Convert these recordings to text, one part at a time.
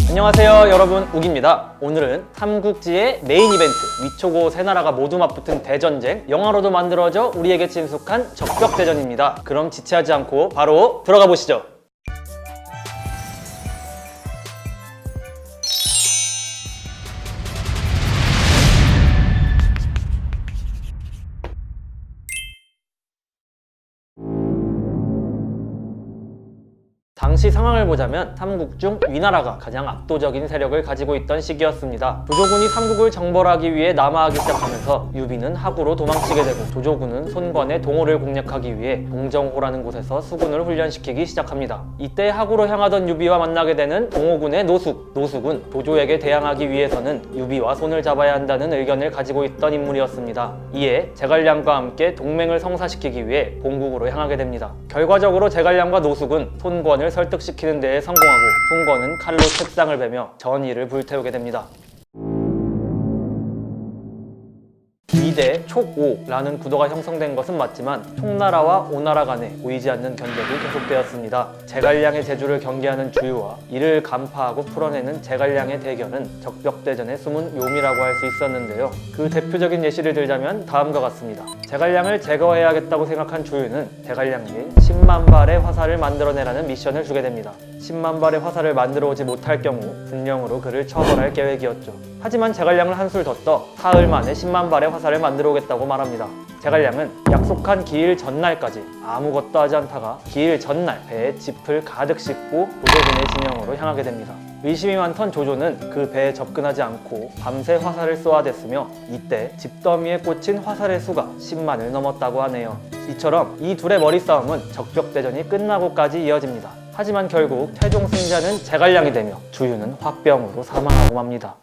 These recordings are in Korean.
안녕하세요 여러분, 욱입니다. 오늘은 삼국지의 메인 이벤트 위초고 세 나라가 모두 맞붙은 대전쟁, 영화로도 만들어져 우리에게 친숙한 적벽대전입니다. 그럼 지체하지 않고 바로 들어가 보시죠. 당시 상황을 보자면 삼국 중 위나라가 가장 압도적인 세력을 가지고 있던 시기였습니다. 조조군이 삼국을 정벌하기 위해 남하하기 시작하면서 유비는 하구로 도망치게 되고, 조조군은 손권의 동호를 공략하기 위해 동정호라는 곳에서 수군을 훈련시키기 시작합니다. 이때 하구로 향하던 유비와 만나게 되는 동호군의 노숙은 조조에게 대항하기 위해서는 유비와 손을 잡아야 한다는 의견을 가지고 있던 인물이었습니다. 이에 제갈량과 함께 동맹을 성사시키기 위해 본국으로 향하게 됩니다. 결과적으로 제갈량과 노숙은 손권을 설득시키는 데에 성공하고, 손권은 칼로 책상을 베며 전의를 불태우게 됩니다. 2대 촉오라는 구도가 형성된 것은 맞지만 총나라와 오나라 간에 보이지 않는 견제도 계속되었습니다. 제갈량의 재주를 경계하는 주유와 이를 간파하고 풀어내는 제갈량의 대결은 적벽대전의 숨은 묘미라고 할 수 있었는데요. 그 대표적인 예시를 들자면 다음과 같습니다. 제갈량을 제거해야겠다고 생각한 주유는 제갈량에게 10만 발의 화살을 만들어내라는 미션을 주게 됩니다. 10만 발의 화살을 만들어 오지 못할 경우 군령으로 그를 처벌할 계획이었죠. 하지만 제갈량을 한술 더 떠 사흘 만에 10만 발의 화살을 만들어 오겠다고 말합니다. 제갈량은 약속한 기일 전날까지 아무것도 하지 않다가 기일 전날 배에 짚을 가득 싣고 조조군의 진영으로 향하게 됩니다. 의심이 많던 조조는 그 배에 접근하지 않고 밤새 화살을 쏘아댔으며, 이때 집더미에 꽂힌 화살의 수가 10만을 넘었다고 하네요. 이처럼 이 둘의 머리싸움은 적벽대전이 끝나고까지 이어집니다. 하지만 결국 최종 승자는 제갈량이 되며 주유는 화병으로 사망하고 맙니다.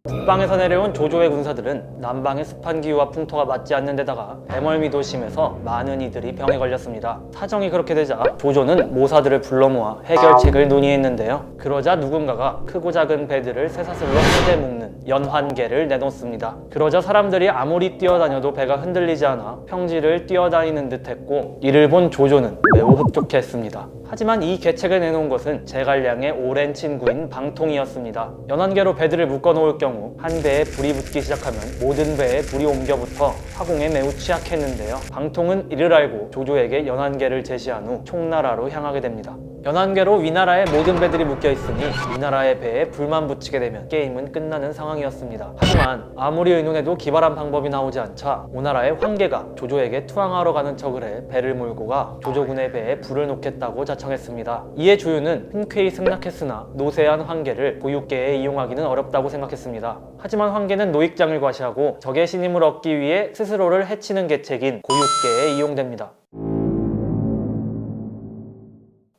북방에서 내려온 조조의 군사들은 남방의 습한 기후와 풍토가 맞지 않는 데다가 배멀미도 심해서 많은 이들이 병에 걸렸습니다. 사정이 그렇게 되자 조조는 모사들을 불러 모아 해결책을 논의했는데요. 그러자 누군가가 크고 작은 배들을 쇠사슬로 한데 묶는 연환계를 내놓습니다. 그러자 사람들이 아무리 뛰어다녀도 배가 흔들리지 않아 평지를 뛰어다니는 듯 했고, 이를 본 조조는 매우 흡족해했습니다. 하지만 이 계책을 내놓은 것은 제갈량의 오랜 친구인 방통이었습니다. 연환계로 배들을 묶어놓을 경우 한 배에 불이 붙기 시작하면 모든 배에 불이 옮겨붙어 화공에 매우 취약했는데요. 방통은 이를 알고 조조에게 연환계를 제시한 후 총나라로 향하게 됩니다. 연환계로 위나라의 모든 배들이 묶여 있으니 위나라의 배에 불만 붙이게 되면 게임은 끝나는 상황이었습니다. 하지만 아무리 의논해도 기발한 방법이 나오지 않자 오나라의 황계가 조조에게 투항하러 가는 척을 해 배를 몰고 가 조조군의 배에 불을 놓겠다고 자청했습니다. 이에 조유는 흔쾌히 승낙했으나 노쇠한 황계를 고육계에 이용하기는 어렵다고 생각했습니다. 하지만 황계는 노익장을 과시하고 적의 신임을 얻기 위해 스스로를 해치는 계책인 고육계에 이용됩니다.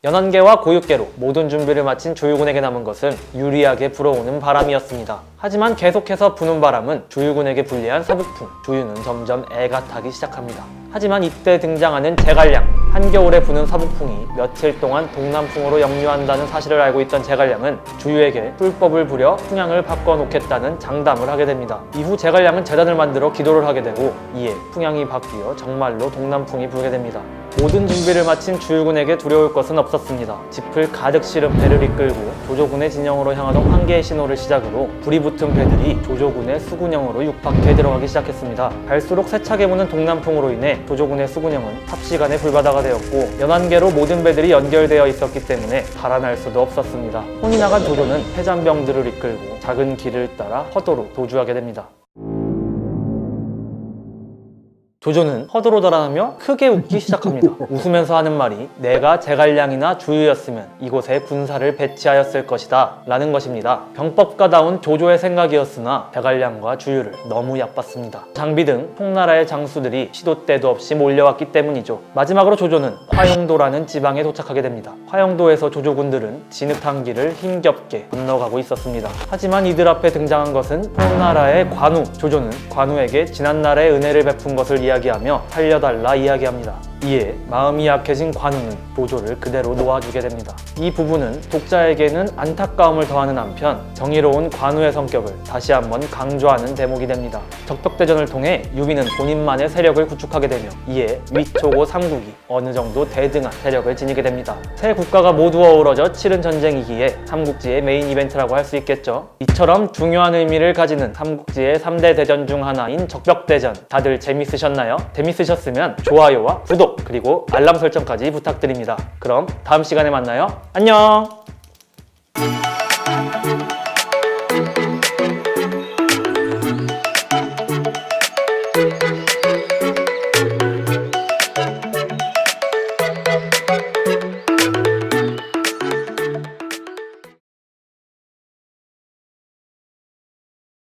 연환계와 고육계로 모든 준비를 마친 조유군에게 남은 것은 유리하게 불어오는 바람이었습니다. 하지만 계속해서 부는 바람은 조유군에게 불리한 서북풍, 조유는 점점 애가 타기 시작합니다. 하지만 이때 등장하는 제갈량, 한겨울에 부는 서북풍이 며칠 동안 동남풍으로 역류한다는 사실을 알고 있던 제갈량은 조유에게 꿀법을 부려 풍향을 바꿔놓겠다는 장담을 하게 됩니다. 이후 제갈량은 재단을 만들어 기도를 하게 되고, 이에 풍향이 바뀌어 정말로 동남풍이 불게 됩니다. 모든 준비를 마친 주유군에게 두려울 것은 없었습니다. 짚을 가득 실은 배를 이끌고 조조군의 진영으로 향하던 황계의 신호를 시작으로 불이 붙은 배들이 조조군의 수군영으로 육박해 들어가기 시작했습니다. 갈수록 세차게 부는 동남풍으로 인해 조조군의 수군영은 삽시간에 불바다가 되었고, 연환계로 모든 배들이 연결되어 있었기 때문에 달아날 수도 없었습니다. 혼이 나간 조조는 해잔병들을 이끌고 작은 길을 따라 허도로 도주하게 됩니다. 조조는 허도로 달아나며 크게 웃기 시작합니다. 웃으면서 하는 말이 내가 제갈량이나 주유였으면 이곳에 군사를 배치하였을 것이다 라는 것입니다. 병법가다운 조조의 생각이었으나 제갈량과 주유를 너무 얕봤습니다. 장비 등 총나라의 장수들이 시도 때도 없이 몰려왔기 때문이죠. 마지막으로 조조는 화용도라는 지방에 도착하게 됩니다. 화용도에서 조조군들은 진흙탕 길을 힘겹게 건너가고 있었습니다. 하지만 이들 앞에 등장한 것은 총나라의 관우. 조조는 관우에게 지난날의 은혜를 베푼 것을 이야기하며 살려달라 이야기합니다. 이에 마음이 약해진 관우는 조조를 그대로 놓아주게 됩니다. 이 부분은 독자에게는 안타까움을 더하는 한편 정의로운 관우의 성격을 다시 한번 강조하는 대목이 됩니다. 적벽대전을 통해 유비는 본인만의 세력을 구축하게 되며 이에 위초고 삼국이 어느 정도 대등한 세력을 지니게 됩니다. 세 국가가 모두 어우러져 치른 전쟁이기에 삼국지의 메인 이벤트라고 할 수 있겠죠. 이처럼 중요한 의미를 가지는 삼국지의 3대 대전 중 하나인 적벽대전, 다들 재밌으셨나요? 재밌으셨으면 좋아요와 구독 그리고 알람 설정까지 부탁드립니다. 그럼 다음 시간에 만나요. 안녕!